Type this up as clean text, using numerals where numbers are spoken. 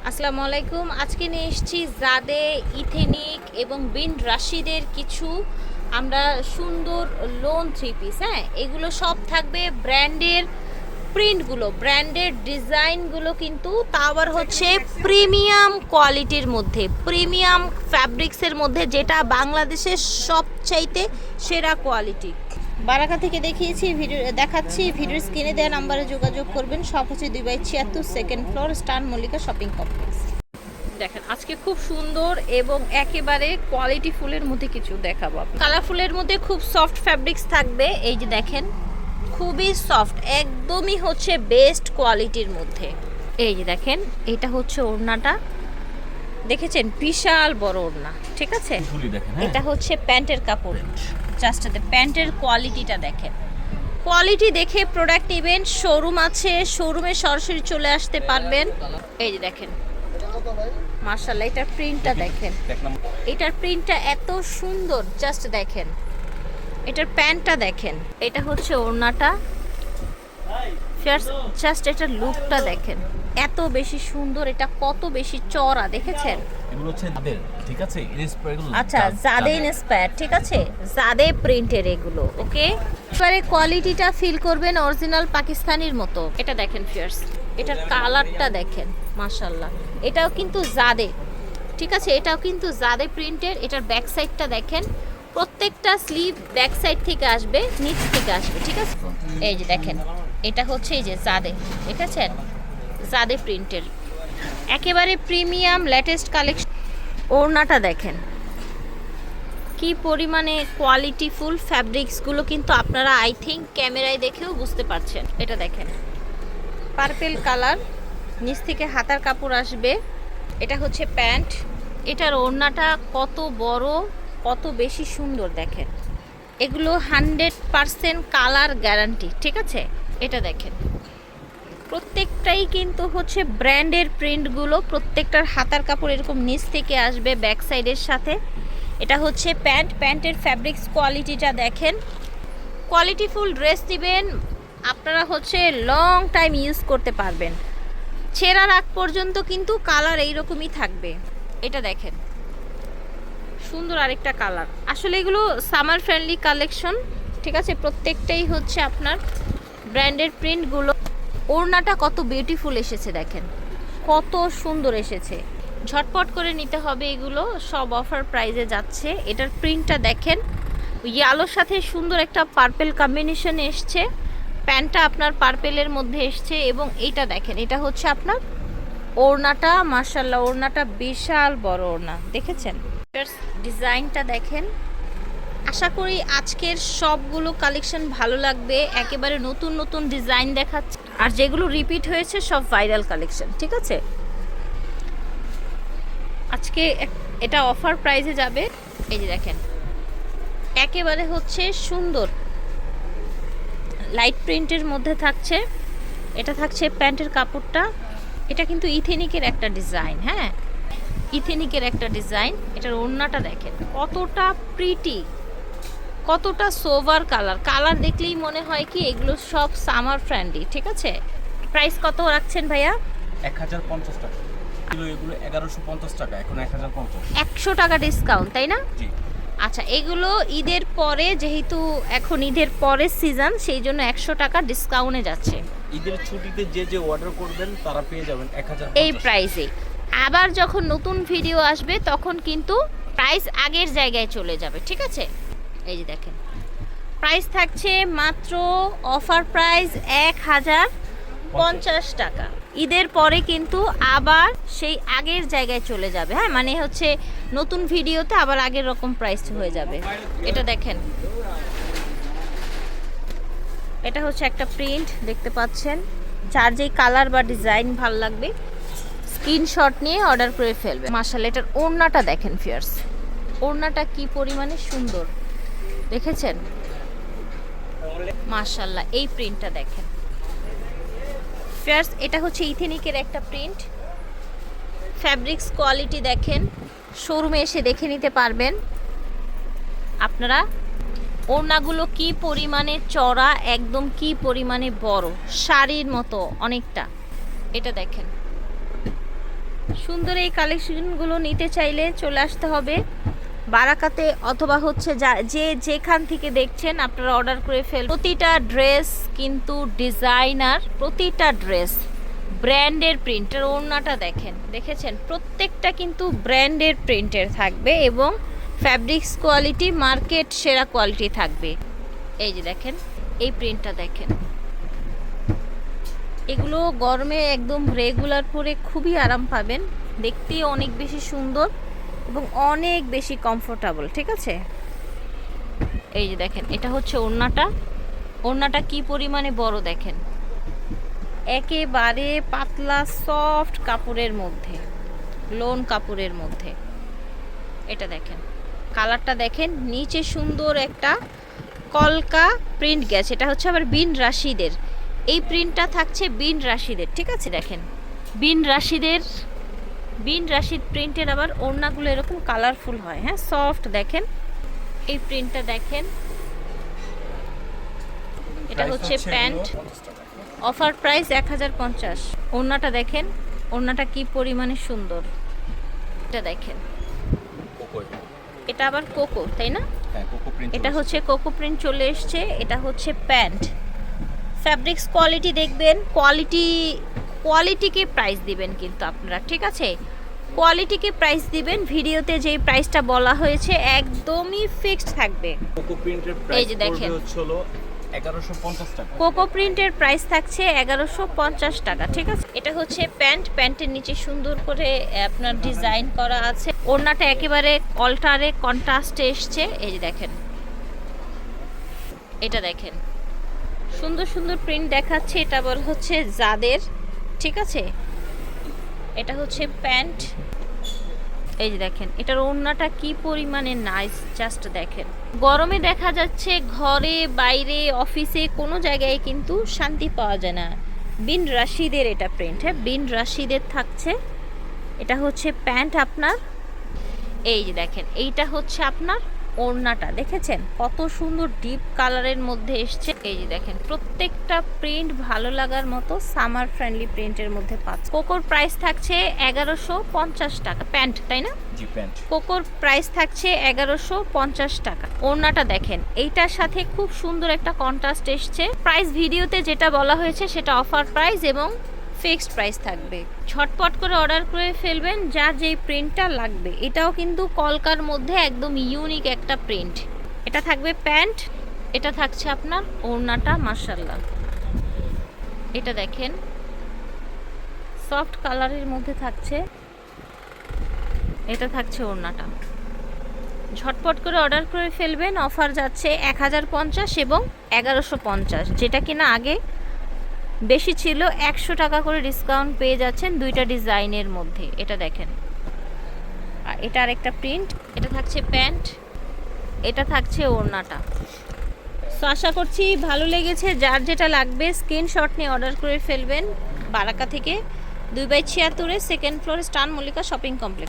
আসসালামু আলাইকুম। আজকে নিয়ে এসেছি জাদে, ইথেনিক এবং বিন রাশিদের কিছু আমরা সুন্দর লোন থ্রি পিস। হ্যাঁ, এগুলো সব থাকবে ব্র্যান্ডের প্রিন্টগুলো, ব্র্যান্ডের ডিজাইনগুলো, কিন্তু তা আবার হচ্ছে প্রিমিয়াম কোয়ালিটির মধ্যে, প্রিমিয়াম ফ্যাব্রিক্সের মধ্যে, যেটা বাংলাদেশের সবচাইতে সেরা কোয়ালিটি। বারাকা থেকে দেখাচ্ছি ভিডিওর স্ক্রিনে দেওয়া নাম্বারে যোগাযোগ করবেন। সব হচ্ছে 2/76 second floor, star Mallika shopping complex. দেখেন আজকে খুব সুন্দর এবং একেবারে কোয়ালিটি ফুলের মধ্যে কিছু দেখাবো। কালারফুলের মধ্যে খুব সফট ফ্যাব্রিক্স থাকবে। এই যে দেখেন, খুবই সফট, একদমই হচ্ছে বেস্ট কোয়ালিটির মধ্যে। এই যে দেখেন, এটা হচ্ছে ওড়নাটা, দেখেছেন বিশাল বড় ওড়না, ঠিক আছে। এটা হচ্ছে প্যান্টের কাপড়, জাস্ট প্যান্টের কোয়ালিটিটা দেখেন। কোয়ালিটি দেখে প্রোডাক্ট নেবেন। শোরুম আছে, শোরুমে সরাসরি চলে আসতে পারবেন। এই যে দেখেন, মাশাআল্লাহ, এটার প্রিন্টটা দেখেন, এটার প্রিন্টটা এত সুন্দর, জাস্ট দেখেন। এটার প্যান্টটা দেখেন, এটা হচ্ছে ওড়নাটা, জাস্ট এটার লুকটা দেখেন, এত বেশি সুন্দর। এটা কত বেশি চওড়া, দেখেছেন। এগুলো হচ্ছে জাদের, ঠিক আছে, আচ্ছা, জাদে ইন্সপায়ার, ঠিক আছে, জাদে প্রিন্টের এগুলো। ওকে, এবারে কোয়ালিটিটা ফিল করবেন অরিজিনাল পাকিস্তানির মতো। এটা দেখেন ফিয়ার্স, এটার কালারটা দেখেন, মাশাআল্লাহ। এটাও কিন্তু জাদে, ঠিক আছে, এটাও কিন্তু জাদে প্রিন্টের। এটার ব্যাক সাইডটা দেখেন, প্রত্যেকটা স্লিভ ব্যাক সাইড থেকে আসবে, নিচ থেকে আসবে, ঠিক আছে। এই যে দেখেন, এটা হচ্ছে এই যে জাদে, দেখেছেন, জাদে প্রিন্টের একেবারে প্রিমিয়াম লেটেস্ট কালেকশন। ওড়নাটা দেখেন কি পরিমাণে কোয়ালিটিফুল, ফ্যাব্রিক্সগুলো কিন্তু আপনারা আই থিঙ্ক ক্যামেরায় দেখেও বুঝতে পারছেন। এটা দেখেন, পার্পেল কালার, নিচ থেকে হাতার কাপড় আসবে। এটা হচ্ছে প্যান্ট। এটার ওড়নাটা কত বড়, কত বেশি সুন্দর দেখেন। এগুলো 100% কালার গ্যারান্টি, ঠিক আছে। এটা দেখেন, প্রত্যেকটাই কিন্তু হচ্ছে ব্র্যান্ডের প্রিন্টগুলো, প্রত্যেকটার হাতার কাপড় এরকম নিচ থেকে আসবে ব্যাক সাইডের সাথে। এটা হচ্ছে প্যান্ট, প্যান্টের ফ্যাব্রিক্স কোয়ালিটিটা দেখেন। কোয়ালিটিফুল ড্রেস দিবেন আপনারা, হচ্ছে লং টাইম ইউজ করতে পারবেন, ছেঁড়ার আগ পর্যন্ত কিন্তু কালার এইরকমই থাকবে। এটা দেখেন, সুন্দর আরেকটা কালার। আসলে এগুলো সামার ফ্রেন্ডলি কালেকশন, ঠিক আছে, প্রত্যেকটাই হচ্ছে আপনার ব্র্যান্ডের প্রিন্টগুলো। ওড়নাটা কত বিউটিফুল এসেছে দেখেন, কত সুন্দর এসেছে। ঝটপট করে নিতে হবে, এগুলো সব অফার প্রাইজে যাচ্ছে। এটার প্রিন্টটা দেখেন, ইয়েলোর সাথে সুন্দর একটা পার্পেল কম্বিনেশন এসছে। প্যান্টটা আপনার পার্পেলের মধ্যে এসছে, এবং এইটা দেখেন, এটা হচ্ছে আপনার ওড়নাটা। মাশাআল্লাহ, ওড়নাটা বিশাল বড় ওড়না, দেখেছেন। ডিজাইনটা দেখেন। আশা করি আজকের সবগুলো কালেকশন ভালো লাগবে, একেবারে নতুন নতুন ডিজাইন দেখাচ্ছে, আর যেগুলো রিপিট হয়েছে সব ভাইরাল কালেকশন, ঠিক আছে। আজকে এটা অফার প্রাইসে যাবে। এই যে দেখেন, একেবারে হচ্ছে সুন্দর লাইট প্রিন্টের মধ্যে থাকছে। এটা থাকছে প্যান্টের কাপড়টা। এটা কিন্তু ইথেনিকের একটা ডিজাইন, হ্যাঁ, ইথেনিকের একটা ডিজাইন। এটার ওড়নাটা দেখেন কতটা প্রিটি, কতটা সোভার কালার। কালার দেখলেই মনে হয় কি এগুলো সব সামার ফ্রেন্ডলি, ঠিক আছে। প্রাইস কত রাখছেন ভাইয়া? 1050 টাকা কিলো। এগুলো 1150 টাকা, এখন 1050। 100 টাকা ডিসকাউন্ট, তাই না? জি। আচ্ছা, এগুলো ঈদের পরে, যেহেতু এখন ঈদের পরে সিজন, সেই জন্য 100 টাকা ডিসকাউন্টে যাচ্ছে। ঈদের ছুটিতে যে যে অর্ডার করবেন তারা পেয়ে যাবেন 1050 এই প্রাইসে। আবার যখন নতুন ভিডিও আসবে তখন কিন্তু প্রাইস আগের জায়গায় চলে যাবে, ঠিক আছে। এই যে দেখেন, প্রাইস থাকছে মাত্র অফার প্রাইস 1050 টাকা। ঈদের পরে কিন্তু আবার সেই আগের জায়গায় চলে যাবে, হ্যাঁ, মানে হচ্ছে নতুন ভিডিওতে আবার আগের রকম প্রাইস হয়ে যাবে। এটা দেখেন, এটা হচ্ছে একটা প্রিন্ট, দেখতে পাচ্ছেন। যার যেই কালার বা ডিজাইন ভালো লাগবে স্ক্রিনশট নিয়ে অর্ডার করে ফেলবে। মাশাআল্লাহ, এটার ওড়নাটা দেখেন ফিয়ার্স, ওড়নাটা কি পরিমাণে সুন্দর, দেখেছেন। মাশাআল্লাহ, এই প্রিন্টটা দেখেন ফিয়ার্স। এটা হচ্ছে ইথেনিকের একটা প্রিন্ট। ফ্যাব্রিক্স কোয়ালিটি দেখেন, শোরুমে এসে দেখে নিতে পারবেন আপনারা। ওড়নাগুলো কি পরিমাণে চড়া, একদম কি পরিমাণে বড়, শাড়ির মতো অনেকটা। এটা দেখেন, সুন্দর এই কালেকশনগুলো নিতে চাইলে চলে আসতে হবে বারাকাতে, অথবা হচ্ছে যেখান থেকে দেখছেন আপনারা অর্ডার করে ফেল। প্রতিটা ড্রেস কিন্তু ডিজাইনার, প্রতিটা ড্রেস ব্র্যান্ডের প্রিন্টের। ওড়নাটা দেখেছেন প্রত্যেকটা কিন্তু ব্র্যান্ডের প্রিন্টের থাকবে এবং ফ্যাব্রিক্স কোয়ালিটি মার্কেট সেরা কোয়ালিটি থাকবে। এই যে দেখেন এই প্রিন্টটা দেখেন, এগুলো গরমে একদম রেগুলার পরে খুবই আরাম পাবেন, দেখতেই অনেক বেশি সুন্দর এবং অনেক বেশি কমফোর্টেবল। ঠিক আছে, এই যে দেখেন এটা হচ্ছে ওড়নাটা। ওড়নাটা কি পরিমাণে বড় দেখেন, একেবারে পাতলা সফট কাপড়ের মধ্যে, লোন কাপড়ের মধ্যে। এটা দেখেন কালারটা দেখেন, নিচে সুন্দর একটা কলকা প্রিন্ট গেছে, এটা হচ্ছে আবার বিন রাশিদের। এই প্রিন্টটা থাকছে বিন রাশিদের। ঠিক আছে, দেখেন বিন রাশিদ প্রিন্টের আবার ওড়নাগুলো এরকম কালারফুল হয়, হ্যাঁ সফট। দেখেন এই প্রিন্টটা দেখেন, এটা হচ্ছে প্যান্ট, অফার প্রাইস 1050। ওড়নাটা দেখেন, ওড়নাটা কি পরিমাণে সুন্দর। এটা দেখেন, এটা আবার কোকো, তাই না? এটা হচ্ছে কোকো প্রিন্ট চলে এসছে। এটা হচ্ছে প্যান্ট। ফ্যাব্রিক্স কোয়ালিটি দেখবেন, কোয়ালিটিকে প্রাইস দিবেন কিন্তু আপনারা। ঠিক আছে, কোয়ালিটিকে প্রাইস দিবেন। ভিডিওতে যেই প্রাইসটা বলা হয়েছে একদমই ফিক্সড থাকবে। কোকো প্রিন্টের প্রাইস এই যে দেখেন হচ্ছে 1150 টাকা। কোকো প্রিন্টের প্রাইস থাকছে 1150 টাকা। ঠিক আছে, এটা হচ্ছে প্যান্ট। প্যান্টের নিচে সুন্দর করে আপনার ডিজাইন করা আছে। ওড়নাটা একেবারে অল্টারে কন্ট্রাস্টে এসছে। এই যে দেখেন, এটা দেখেন সুন্দর সুন্দর প্রিন্ট দেখাচ্ছে। এটা আবার হচ্ছে জাদের। ঠিক আছে, এটা হচ্ছে প্যান্ট। এই যে দেখেন এটার ওড়নাটা কি পরিমাণে নাইস, জাস্ট দেখেন। গরমে দেখা যাচ্ছে ঘরে বাইরে অফিসে কোনো জায়গায় কিন্তু শান্তি পাওয়া যায় না। বিন রাশিদের এটা প্রিন্ট, হ্যাঁ বিন রাশিদের থাকছে। এটা হচ্ছে প্যান্ট আপনার। এই যে দেখেন এইটা হচ্ছে আপনার ওড়নাটা, দেখেছেন কত সুন্দর ডিপ কালারের মধ্যে এসছে। এই যে দেখেন প্রত্যেকটা প্রিন্ট ভালো লাগার মতো সামার ফ্রেন্ডলি প্রিন্টের মধ্যে পাচ্ছে। কোকোর প্রাইস থাকছে 1150 টাকা। প্যান্ট তাই না? জি প্যান্ট। কোকোর প্রাইস থাকছে 1150 টাকা। ওড়নাটা দেখেন, এইটার সাথে খুব সুন্দর একটা কন্ট্রাস্ট এসছে। প্রাইস ভিডিওতে যেটা বলা হয়েছে সেটা অফার প্রাইস এবং ফিক্সড প্রাইস থাকবে। ঝটপট করে অর্ডার করে ফেলবেন যার যেই প্রিন্টটা লাগবে। এটাও কিন্তু কলকার মধ্যে একদম ইউনিক একটা প্রিন্ট। এটা থাকবে প্যান্ট, এটা থাকছে আপনার ওড়নাটা। মাশাআল্লাহ, এটা দেখেন সফট কালারের মধ্যে থাকছে। এটা থাকছে ওড়নাটা। ঝটপট করে অর্ডার করে ফেলবেন। অফার যাচ্ছে 1050 এবং 1150, যেটা কিনা আগে বেশি ছিল। 100 টাকা করে ডিসকাউন্ট পেয়ে যাচ্ছেন দুইটা ডিজাইনের মধ্যে। এটা দেখেন, আর এটা আরেকটা প্রিন্ট। এটা থাকছে প্যান্ট, এটা থাকছে ওড়নাটা। সো আশা করছি ভালো লেগেছে। যার যেটা লাগবে স্ক্রিনশট নিয়ে অর্ডার করে ফেলবেন। বারাকা থেকে 2/76 সেকেন্ড ফ্লোর স্টান মল্লিকা শপিং কমপ্লেক্স।